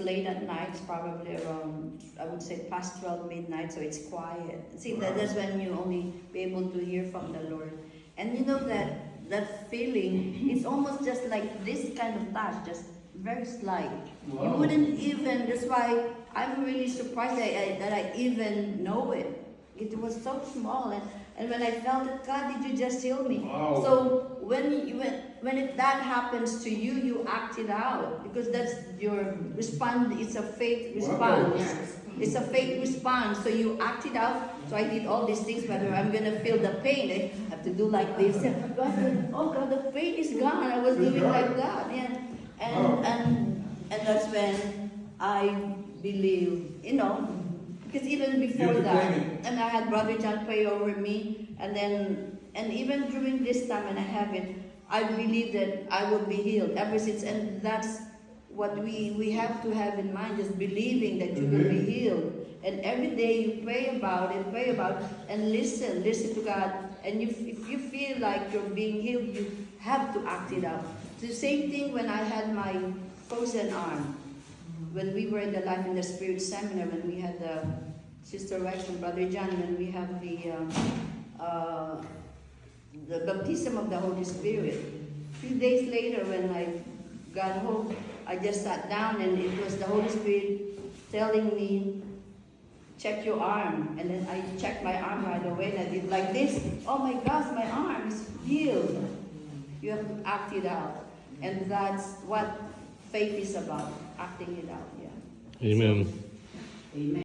late at night. It's probably around, I would say, past 12 midnight, so it's quiet. See, that's when you only be able to hear from the Lord. And you know that feeling, it's almost just like this kind of touch, just very slight. Wow. You wouldn't even, that's why I'm really surprised that I even know it. It was so small, and when I felt it, God, did you just heal me? Wow. So that happens to you, you act it out, because that's your response. It's a faith response. Wow. It's a faith response. So you act it out. So I did all these things, whether I'm gonna feel the pain, I have to do like this. God, oh God, the pain is gone. I was doing like that, yeah. And that's when I believe, because even before that, and I had Brother John pray over me, and even during this time when I have it, I believe that I will be healed ever since, and that's what we have to have in mind, just believing that you will be healed. And every day you pray about it, and listen to God. And if you feel like you're being healed, you have to act it out. It's the same thing when I had my frozen arm. When we were in the Life in the Spirit seminar, when we had Sister Rex and Brother John, when we have the baptism of the Holy Spirit. A few days later, when I got home, I just sat down, and it was the Holy Spirit telling me, check your arm. And then I checked my arm right away, and I did like this. Oh my gosh, my arm is healed. You have to act it out. And that's what faith is about, acting it out. Yeah. Amen. Amen.